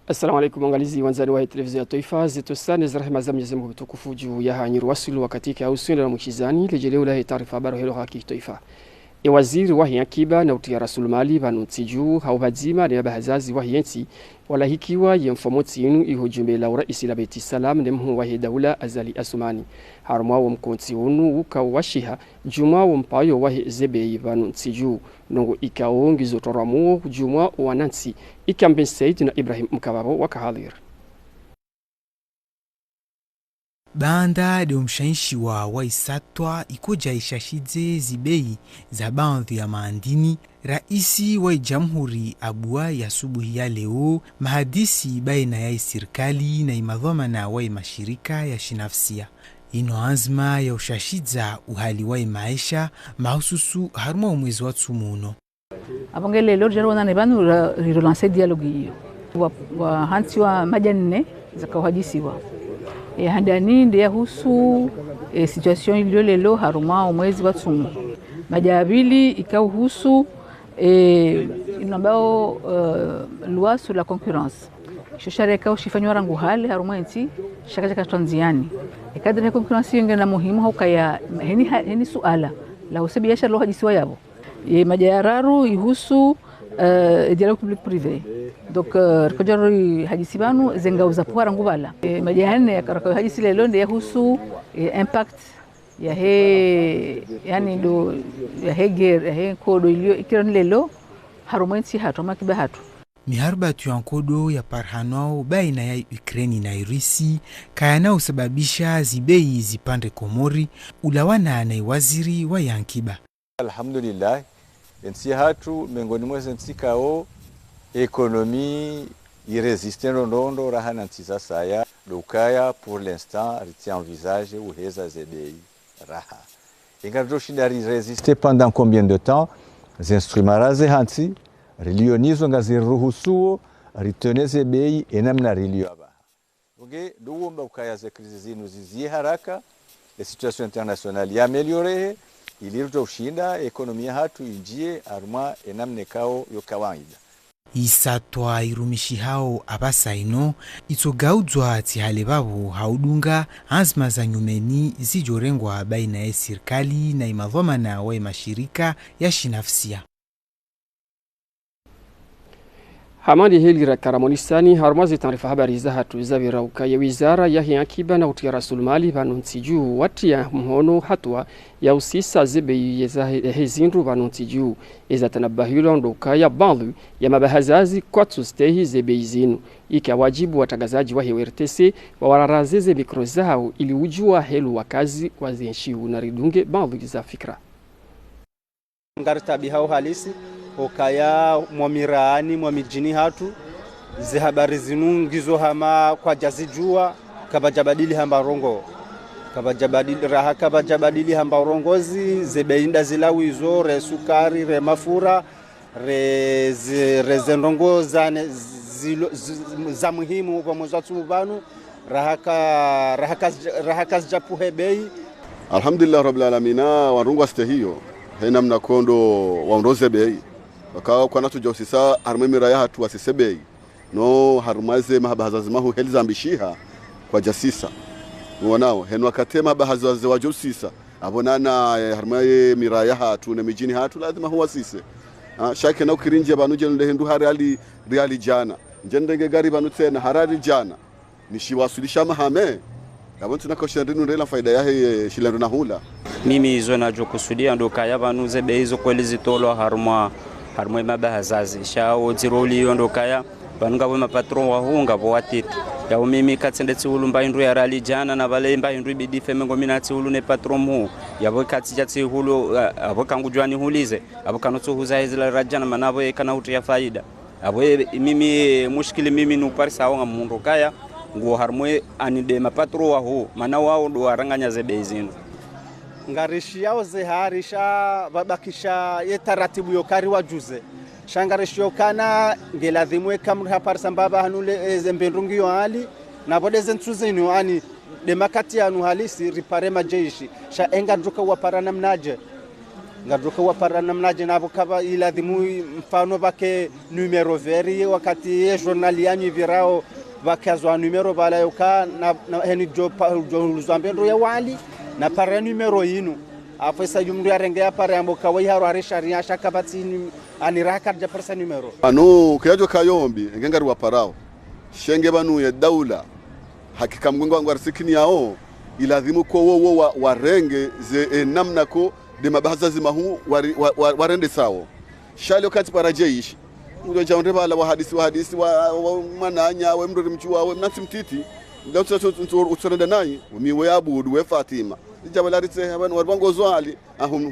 Assalamu alaikum wangalizi wanzani wa televizia ya Taifa zetu sana za rehema za Mwenyezi Mungu mtukufu juu ya hanyiru wasilu wakati ya uswenda na mchizani lejeleo la taarifa habari hilo haki Taifa. Waziri wa akiba na utia rasulimali banutsiju haubadzima na bahazazi wa hiensi wala hikiwa yemfomoti inu ihujumbe la rais la Beti Salam ne mhu wa daula Azali Asumani harumwa wa mkonti unu ukawashiha juma wa mpayo wa zebe banutsiju nongo ikaongizo toramuo juma wa Nancy ikamben Said na Ibrahim Mkababo wakahadir. Banda de umshainshi wa waisatwa ikoja ishashize zibei za baadhi ya maandini, raisi wa jamhuri abua ya subuhi ya leo mahadisi baina ya serikali na imadhamana wa mashirika ya shinafsia. Ino azma ya ushashiza uhali wa maisha mahususu haruma mwezi wa Tsumuno. Abangele leo jaro na nebanu relancer dialogue wa hansi wa majanne zakawajisiwa. Handani ndia husu situation ilio lelo haruma mwezi wa Tsumu. Majabili ikauhusu inambao loi sur la concurrence. Shoshare ikao shifanywa rangu hali haruma nti shaka tanziani. Kadri ya concurrence yenge na muhimu haukaya heni suala la usabiasha lo hadisiwa yabo. Majararu ihusu dialogue public privé. Donc rikojaro hadisi banu zenga uzapora ngubala majahane yakaraka hadisi lelo ndio husu impact ya yani ndo ya heger kodo ilio ikiran lelo harumansi hatoma kibahatu miharbatu ya kodo ya parhanao baina ya Ukraine na Urusi kayana usababisha zibei zipande Komori ulawana na waziri wa yankiba. Alhamdulillah ensi hatu miongoni mwa nsikao économie irrésistante ndondo rahana ntisa saya lukaya pour l'instant retient envisage ou heza zebei raha ingato shinda résister pendant combien de temps les instruments raze hanti relionizo ngaziruhusuo retenez zebei enamna relio aba oge duomba ukaya za krizi zinu zizi haraka la situation internationale yameliorer ilirto ushinda ekonomia hatu injie arma enamne kao yo kawaida isatwa irumishi hao abasaino itogaudzwa ati hale babu haudunga azma za nyumeni zijorengwa baina ya serikali na imadhamana wa mashirika ya shinafsia. Hamadi Helira Karamonistani harumazi taarifa habari za hatu zawirauka ya wizara ya akiba na utia rasulimali banunsiju watia mhono hatua ya usisa zebe ya hezindu banunsiju eza tanabahilo ndoka ya bandu ya mabahazazi kwa tustehi zebe izinu wajibu watagazaji wa RTC wa wararazeze mikro zao ili ujua helu wakazi wazienshiu na ridunge bandu za fikra ngaritabi hao halisi okaya mwamiraani mwamijini hatu zi habari zinungizo hama kwa jazijua kabajabadili hamba rongo kabajabadili hamba rongozi zebeinda zilawizo re sukari re mafura re zendongo za muhimu kwa mwezatu mubanu rahaka zijapu hebei. Alhamdulillah rabbil alamina warungu aste hiyo hena mnakondo waondoze bei wakawa kwa natu josisa harumemira ya hatu wasisebei no harumaze mahabahazazi mahu heliza ambishiha kwa jasisa nuwanao henu wakate mahabahazazi wa josisa abonana harumaye mira ya hatu na mijini hatu lazima huwa sise shake na ukirinje banuje nde hindu hari reali jana njendenge gari banutse na harari jana nishiwasulisha mahame kabontu nakosha ndinu ndela faida yahe shilendo na hula mimi izo najokusudia ndo kaya banuze beizo kweli zitolo harumwa mabahazazi shao ziroli ndo kaya banunga bo mapatron wa hunga bo watiti ya mimi katsende tsiulu mbaindu ya rali jana na vale mbaindu bidife mengo mina tsiulu ne patron mu ya bo katsija tsiulu abo kangujwani hulize abo kanotso huza hizila rajana manabo ekana uti ya faida abo mimi mushkili mimi nu parisa wa mundu kaya nguo harumwe anide mapatron wa hu mana wao ndo aranganya zebezino ngarishi yao zeharisha babakisha yetaratibu yokari wajuze shangarishi yokana ngeladhimwe kamra parsa mbaba hanule zembendungi yoali na bodeze ntsuze ni ani demakati anu halisi ripare majeshi sha enga nduka wapara namnaje ngaruka wapara namnaje nabo kaba iladhimu mfano bake numero veri wakati journal yanyu virao bakazwa numero bala yoka na heni jo zambendo ya wali na para numero yinu afisa yumru yarengea para amboka wayaro arisharia shakabatini aniraka ja persa numero ano kiyajo kayombi ngengari waparao shenge banu ya daula hakika mgongo wangu arsikini yao iladhimu ko wo warenge ze namna ko de mabahazazi mahu warende sawo shali wakati para jeishi ndio jaonde bala wa hadisi wa mananya wa mrudi mchua wa mnati mtiti ndio tutsorenda nayi miwe yabudu we Fatima jabalaritse abantu warbango zwali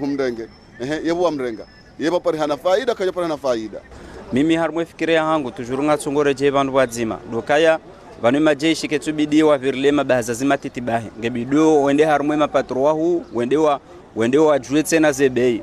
humrenge yebo amrenga yebo pare hana faida kaja pare hana faida mimi harmwe fikiria hangu tujuru ngatsongore je bantu wazima dokaya vanu majeshi ketsubidiwa virlema bahazazi matiti bahe ngebido wende harmwe mapatro wahu wende wa jue tena zebei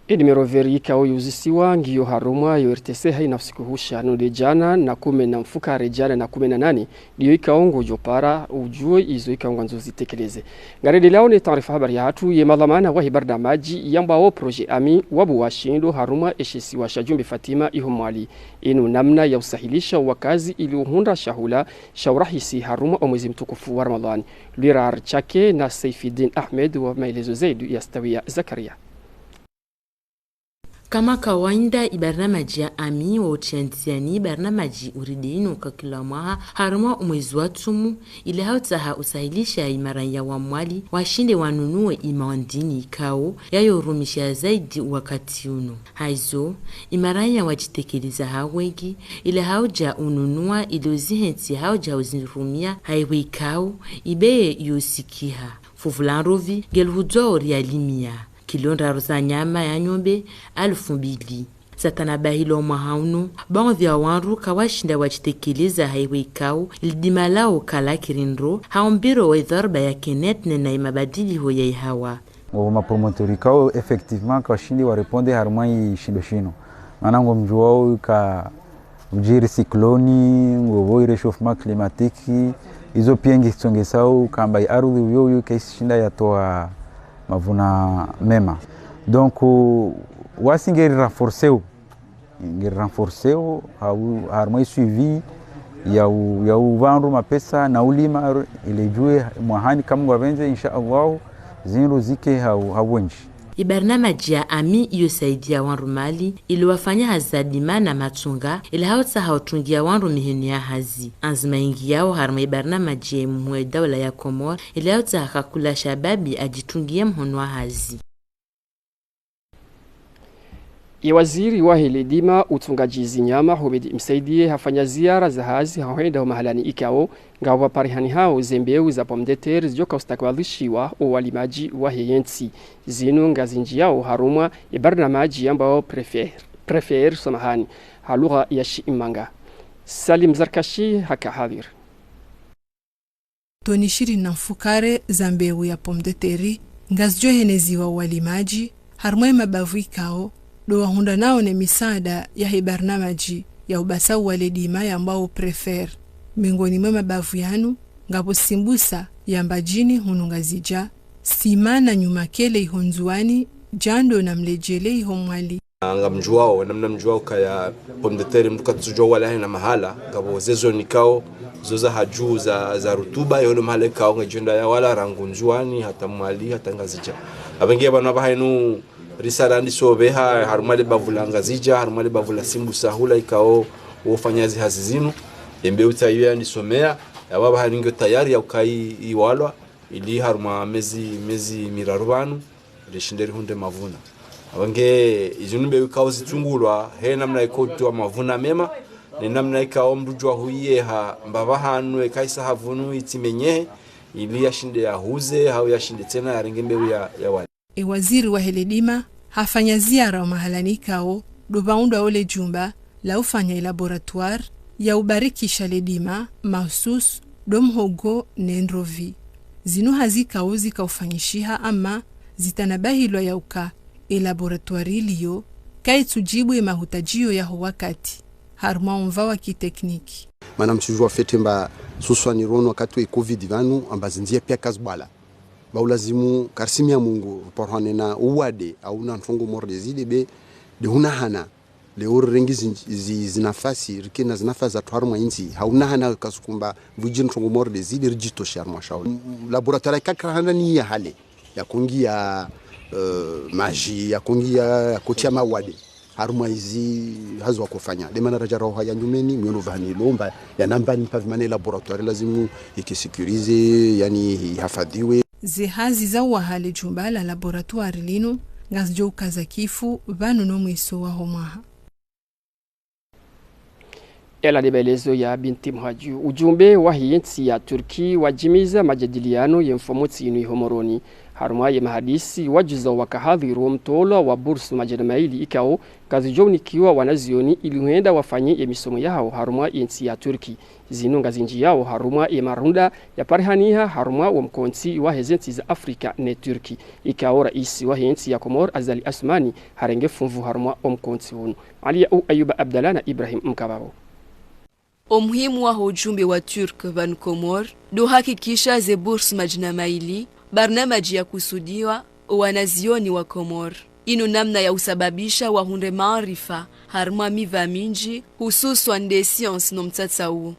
Edmiro verika uyuzisiwa ngiyo harumwa yo RTC hainafsikuhusha nude jana na kume na mfuka rejana na kume na nani diyo ikaongo jopara ujue izo ikaongo nzozi tekeleze ngarede lao ni taarifa habari ya hatu ye madhamana wahi bardamaji yamba o proje ami wabu washindo harumwa eshesi wa Shajumbe Fatima ihumwali inu namna ya usahilisha wakazi ili uhunda shahula shaurahisi harumwa o mwezi mtukufu wa Ramadhani Lirar Chake na Saifidin Ahmed wa maelezo zaidi ya Stawia Zakaria. Kama kawaida ibarnamaji ya ami wa utiantiani barnamaji uridinu kakila mwaha harumwa umwezi wa tumu ile hautaha usahilisha imaranya wa mwali washinde wanunue imawandini ikao yayorumisha zaidi wakati uno. Haizo imaranya wajitekeleza hawegi ile hauja ununua ilozihenti hauja uzirumia haiwe ikao ibeye yosikiha. Fufulanrovi gelhudwa orialimia. Kilonda roza nyama ya nyombe 2,000. Satana bahilo mahauno, baadhi ya wanru kawashinda wajitekeleza haiwe ikao, ilidimalao kala kirindro, haombiro wa idharba ya kenet na imabadili ho ya ihawa. Mapromotori kao effectivement kawashindi wareponde harumai shindo. Manango mjuwao ka ujiri sikloni, ngovo rechauffement climatique, izo piengi songesao kamba ardhi uyo kaishinda yatoa mavuna mema. Donc wasingeri renforceu harmai suivi ya uvanru mapesa na ulima ilejue mwahani kama ngwavenze insha Allah zinru zike hawenji. Ibarnamaji ya ami yosaidia wanru mali iliwafanya hazadima na matunga ili hautsa hautungia wanru miheni ya hazi. Anzima ingi yao harma ibarnamaji ya mwe dawla ya Komor ili hautsa hakakula shababi ajitungie mhono wa hazi. Waziri wa Helidima utungaji zinyama Hubedi Msaidie hafanya ziara za hazi hawenda mahalani ikao ngawa parihani hao zembeu za pomdeter zijoka ustakwalishiwa uwalimaji wa heyensi zinu ngazinji yao harumwa ibarnamaji ambao prefer samahani halugha ya Shiimanga. Salim Zarkashi haka hadir. Tonishiri na mfukare za mbeu ya pomdeteri ngazjo henezi wa walimaji harumwa mabavu ikao do wahunda nao ne misaada ya hibarnamaji ya ubasau waledima ya ambao prefer miongoni mwa mabavu yanu ngapo simbusa ya mbajini hunungazija simana nyuma kele ihonzuani jando na mlejele ihomwali anga mjuao namna mjuao kaya pomdeteri mtuka tujua wala na mahala ngapo zezo nikao zoza haju za rutuba yolo mahala kao ngejenda ya wala rangunzuani hata mwali hata ngazija abengia bana bahinu risala ndisobeha harumale bavulanga zija harumale bavula simbusa hula ikao ufanyazi hazizinu embe utayiya ndisomea yababa haringo tayari ya ukai iwalwa ili haruma mezi mirarubanu rishinderi hunde mavuna abange izunumbe ikao zitungulwa he namna ikotu mavuna mema ni namna ikao mrujwa huiye ha mbaba hanu ekaisa havunu itimenye ili yashinde ya huze hau yashinde tena yarengembe ya wali. Waziri wa Helidima hafanya ziara wa mahalani kao dubaunda ole jumba la ufanya laboratoire ya ubarikisha ledima mahusus domhogo nendrovi. Zinu hazika uzi kaufanyishiha ama zitanabahilwa ya uka laboratoire liyo kaitujibu mahutajio ya wakati harma umvawa kitekniki. Mana msujua fete mba suswa nirono wakati wa COVID vanu amba zinzia pia kazbala. baulazimu karsimia Mungu porhane na uwade au na ntongo morde zile be de hunahana leo rengi zinafasi rikina zinafasi za twarma inzi haunahana kasukumba vujin ntongo morde zile rijito sharma shaul laboratoire kakrahana ni ya hale ya kungia maji ya kungia kotia mawade haruma hizi hazwa kufanya demana raja roho ya nyumeni miono vani lomba ya namba ni pavimane laboratoire lazimu ikisikurize yani ihafadhiwe zihazi za wahale jumba la laboratoire lino ngazjo kaza kifu vanu no mwiso wa homaha ela debelezo ya binti mhaju ujumbe wa hiyensi ya Turki wajimiza majadiliano ya mfomotsi inu homoroni haruma ya mahadisi wajuza wakahadhiru mtolo wa bursu majadamaili ikao kazi joni kiwa wanazioni ilihuenda wafanye emisomo yao haruma yensi ya Turki zinu ngazinji yao haruma ya marunda ya parihaniha haruma wa mkonsi wa hezenti za Afrika ne Turki ikao raisi wa hiyensi ya Komor Azali Asmani harenge funvu haruma wa mkonsi hunu Alia Ayuba Abdallah na Ibrahim Mkabao. Umuhimu wa ujumbe wa Turk van Komor do hakikisha ze bursu majnamaili barnamaji ya kusudiwa wanazioni wa Komor inu namna ya usababisha wahunde maarifa harma miva minji hususan de science no mtatsau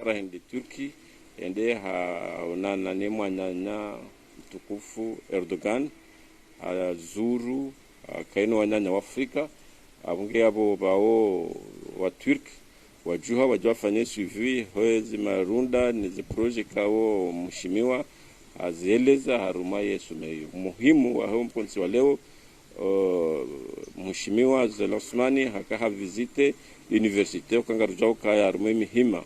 Rahindi Turki ende haonana ne mwanyanya mtukufu Erdogan azuru kaino wanyanya wa Afrika abunge abo bao wa Turk wajuha wajafanye suivi hozi marunda ni project kao mheshimiwa azieleza haruma Yesu meyo muhimu wa home konsi wa leo mheshimiwa Zelasmani hakaha visite universite ukangarujao kaya haruma mihima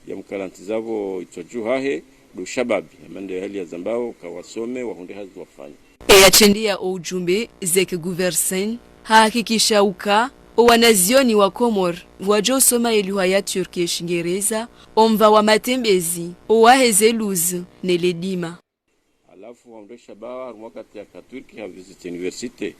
ya mkaranti zabo itojuhahe do shababi amande hali ya zambao kawasome wahunde hazi wafanya yachendia ujumbe zeke guversen hakikisha uka wanazioni wa Komor wajo soma lugha ya Turkish Ngereza omva wa matembezi waheze luzu neledima alafu wahunde shabawa mwakati ya Turki ha visit universite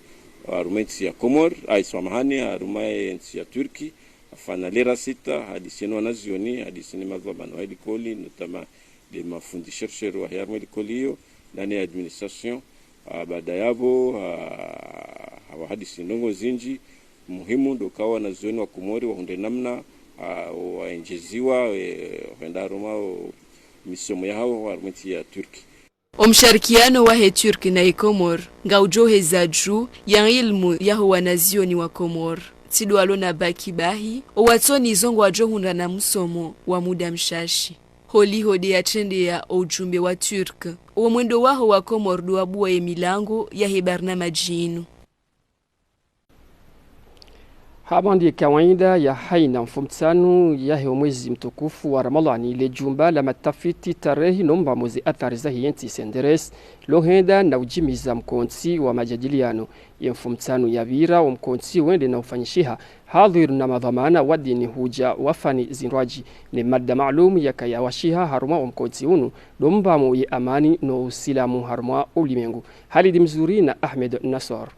arumenti ya Komor aiswamahani arumenti ya Turki afana lera sita hadisini wanazioni hadisini mazwabano helikoli notama de mafundisho wa yarmo helikoliyo nani administration baada yabo hawa hadisini nongo zinji muhimu ndo kawa wanazioni wa Komori wahunde namna waenjeziwa wenda Roma misomo yao wa arumenti ya Turki Omsharikiano wa Turki na Komor ngaujohe za juu ya ilmu ya wanazioni wa Komor tido alona baki bahi watoni zongo wajohunda na msomo wa muda mshashi holi hodi ya chende ya ujumbe wa Turk wa mwendo waho wa Komor duabua ya milango ya hebarna majinu Habandi kawaida ya haina mfumtsanu ya mwezi mtukufu wa Ramadhani ile jumba la matafiti tarehi nomba mwezi athari za hiyensi senderes lohenda na ujimiza mkonsi wa majadiliano ya mfumtsanu ya vira wa mkonsi wende na ufanyishiha hadhiru na madhamana wadini huja wafani zinraji ni madda maalum ya kayawashiha haruma wa mkonsi unu domba mu ya amani no usilamu haruma ulimengu Halidi Mzuri na Ahmed Nasor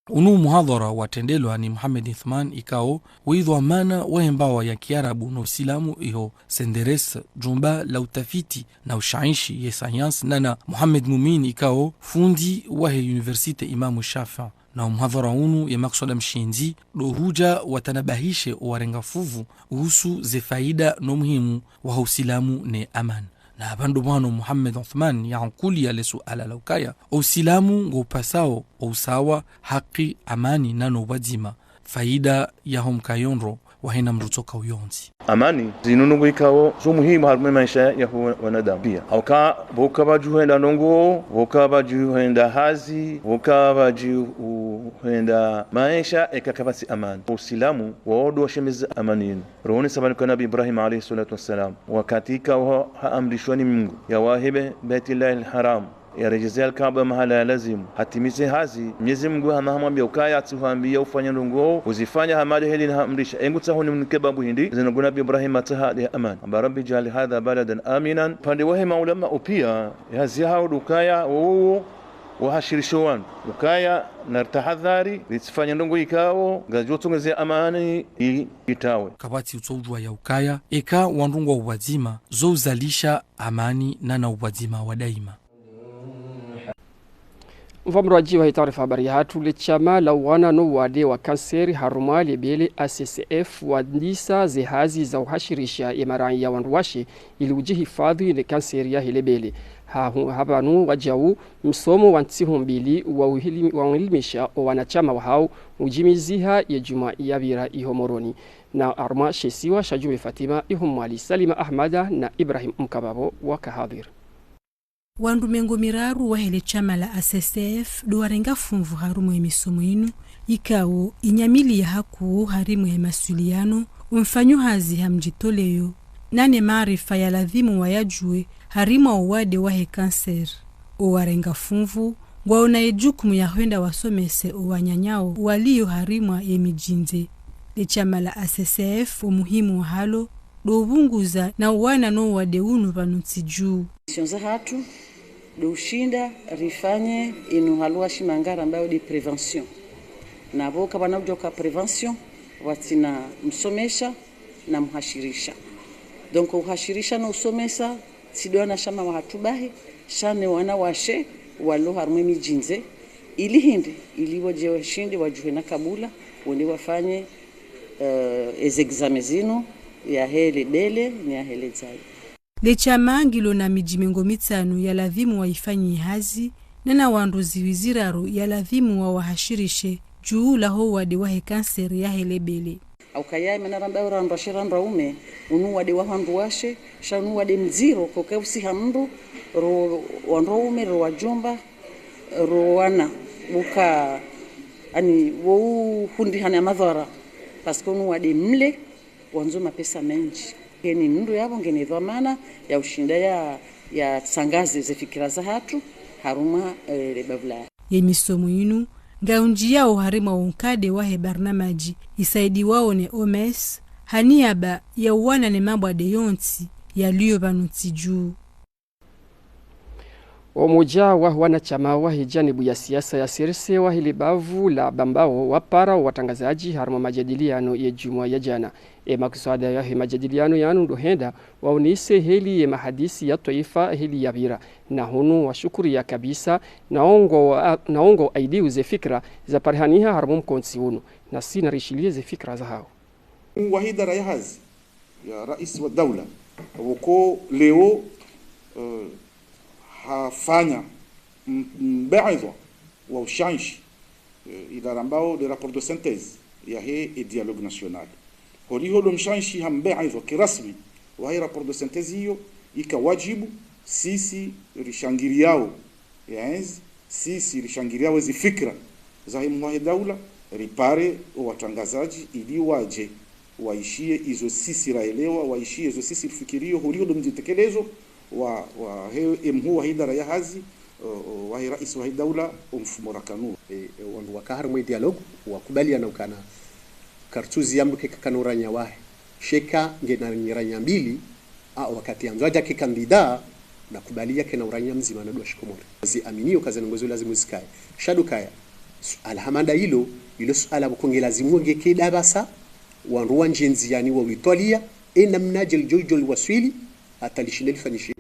Unu muhadhara watendelwa ni Muhammad Ithman ikao uidhu amana wahembawa ya Kiarabu na Uislamu iho senderes jumba la utafiti na ushaishi ya sayansi nana Muhammad Mumin ikao fundi wahe Universite Imamu Shafi na muhadhara unu ya maksuda mshinzi dohuja watanabahishe warengafuvu uhusu ze faida no muhimu wa Uislamu ne amani na bandu mwano Muhammad Uthman yankuli ya lesu ala laukaya usilamu ngopasao usawa haki amani nano wadzima faida ya homkayonro wahina mrutoka uyonzi amani zinunungu ikawo so muhimu harme maisha ya wanadamu pia auka boka bajuhenda nongo boka bajuhenda hazi boka bajuhenda maisha ekakabasi amani usilamu waodo washemiza amani rohoni sabani kwa nabi Ibrahim alayhi salatu wassalam wakatika wa amrishwani Mungu ya wahibe baitillahi alharam yarejezea Kaaba mahala ya lazimu hatimize hazi Mwenyezi Mungu hamwambia ukaya atuambia ufanye ndongo uzifanya hamaje hili na amrisha engu tahoni mkebabu hindi zinaguna bi Ibrahim ataha ya aman amba rabbi jali hadha baladan aminan pande wahe maulama upia hazi hao dukaya oo wahashirishowan ukaya na tahadhari lisifanya ndongo ikao ngajotongeze amani itawe kabati utsojwa ya ukaya eka wandungwa ubazima zo uzalisha amani na ubazima wa daima. Mvamraji wa taarifa habari ya hatu le chama la wana no wade wa kanseri harumali bele ACCF wadisa zehazi za uhashirisha imaran ya wanduwashi ili ujihifadhi ne kanseri ya hilebele. Habanu wajau msomo wantihu mbili wa uilimisha o wanachama wa hao ujimiziha ya juma ya vira ihomoroni na arma shesiwa shajume Fatima ihomwali Salima Ahmada na Ibrahim Mkababo wa kahadhir. Wandu mengo miraru wa hele chama la ACCF duwarenga funvu harumu emisomo inu ikao inyamili ya haku harimu ya masuliano umfanyu hazi hamjitoleyo nane maarifa ya ladhimu wayajue harimu awade wahe kanser uwarenga funvu waona ejukumu ya huenda wasomese uwanyanyao waliyo harimu ya mijinze le chama la ACCF umuhimu wa halo dovunguza na uwana no wade unu vanuti juu sionza hatu do ushinda rifanye inu halua shimangara ambayo di prevention na boka banabujoka prevention watina msomesha na mhashirisha donc uhashirisha na usomesa sidwana shama wahatubahi shane wana washe walo harumwe mijinze ili hindi ili waje washinde wajuhe na kabula wende wafanye examezino ya hele dele ni ya hele zai le chama ngilo na mijimengo mitanu ya ladhimu waifanyi hazi na wanduzi wiziraru ya ladhimu wa wahashirishe juu la ho wade wahe kanseri ya helebele au kayai manaramba uranda shiranda ume unu wade wahandu washe shanu wade mziro kokausi hamndu ro wando ume ro wajomba ro wana buka ani wo hundi hana madhara paske unu wade mle wanzo mapesa menji keni mndu yabo ngene dhamana ya ushinda ya sangazi zifikira za hatu haruma lebavla yemisomo inu ngaunji yao harima unkade wahe barnamaji isaidi wao ne OMS haniaba ya uwana ne mambo de yonti ya liyo banuti juu. Umoja wa wanachama wa hijanibu ya siasa ya sirse wa hilibavu la bambao wapara watangazaji harma majadiliano ya jumwa ya jana. Makusada ya majadiliano ya ndohenda waunise heli ya mahadisi ya taifa heli ya vira. Na hunu wa shukuri ya kabisa naongo aidiu ze fikra za parihaniha harma mkonsi hunu. Na sina rishilie ze fikra za hao. Wahida rayahazi ya rais wa daula. Wako leo hafanya mbaidho wa ushanshi idara ambao de rapport de synthèse ya he dialogue national holiho lo mshanshi hambaidho kirasmi wa he rapport de synthèse hiyo ikawajibu sisi rishangiriao yaenzi sisi rishangiriao zi fikra za himwa daula ripare watangazaji ili waje waishie izo sisi raelewa waishie izo sisi fikirio holiho lo mjitekelezo wa he mhu wa hidara ya hazi wa rais wa daula umfumo rakanu wandu wakahar mwe dialogue wakubaliana ukana kartuzi yambuke kakanuranya wahe sheka ngena nyiranya mbili wakati anzaja ke kandida na kubalia ke na uranya mzima na doshi komori zi aminio kaza ngozo lazima zikae shadukaya alhamanda hilo suala bukonge lazima ngeke dabasa wandu wanjenzi yani wa witolia namnajil jojol waswili atalishinda lifanyishe.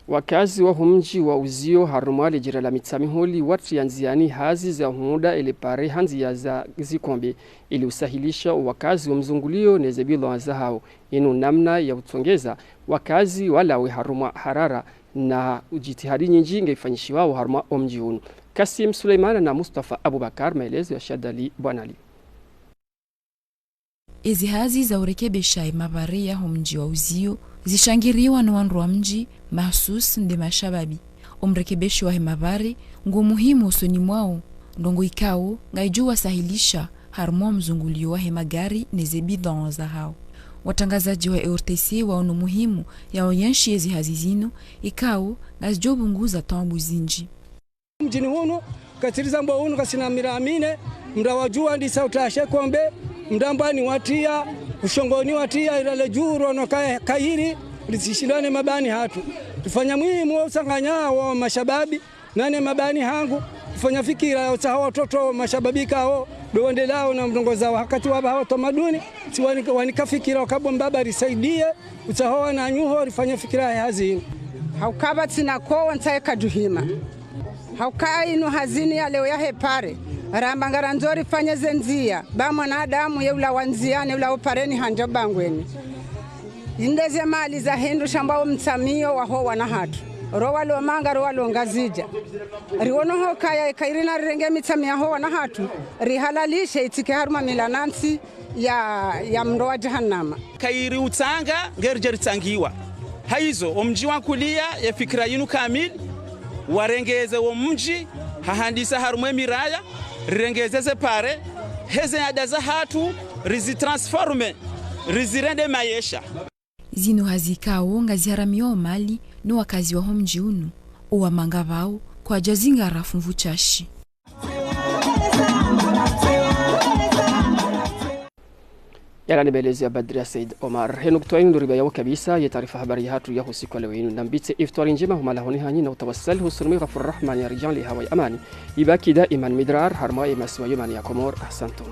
Wakazi wa humji wa uzio harumali jira la mitsamiholi watu yanziani hazi za muda ili pare hanzi ya za zikombe ili usahilisha wakazi wa mzungulio nezebilo wa zahao inu namna ya utongeza wakazi walawe haruma harara na ujitihadi nyingi ngefanyishiwa wa haruma omji hunu. Kasim Suleimana na Mustafa Abubakar maelezo ya Shadali Bwanali. Ezi hazi za urekebisha mabare ya humji wa uzio zishangiriwa na wandu wa mji mahsus nde mashababi. Umrekebeshi wa mabare ngu muhimu usoni mwao ndongo ikao ngaijua sahilisha harmo mzungulio wa magari nezebidhan za hao. watangazaji wa ERTC waona muhimu ya onyanshi yezi hazizino ikao ngazijobunguza tambu zinji mjini hunu katiriza mbo hunu kasina miramine mda wajua ndi sautashe kombe mdambani watia ushongoni watia ilale juro no kairi lisishindane mabani hatu tufanya muhimu usanganya wa mashababi nane mabani hangu kufanya fikira ya usaha watoto mashababika hao doendelao na mtongoza wakati wa hao tamaduni si wanikafikira wakabo mbaba risaidie usaha na nyuho rifanya fikira ya hazini haukaba tina ko wantaye kajuhima haukai ino hazini ya leo ya hepare rambangara nzori fanya zenzia ba mwanadamu yeula wanziane ula upareni hanja bangweni indeze mali za hindu shambao mtsamio wa ho wana hatu rowa lo manga rowa lo ngazija riono ho kaya kairina renge mitsamia ho wana hatu rihalalishe itike haruma milanansi ya mndoa jahannama kairi utanga ngerje ritsangiwa haizo omji wa kulia ya fikira yinu kamili warengeze wo mji hahandisa harumwe miraya rirengezeze pare heze adaza hatu rizitransforme rizirende maisha zino hazikao ngaziharamio mali no wakazi wa mji unu uwa mangavao kwa jazinga rafu mvuchashi yala nibelezea Badria Said Omar henu kutoaini ndo ribayawo kabisa ya taarifa habari ya hatu ya husiku leo yenu nambite iftari njema humalahoni hanyi na utawassal husurumi ghafur rahman ya rijal li hawai amani ibaki daiman midrar harma imasiwa yumani ya Komor ahsantum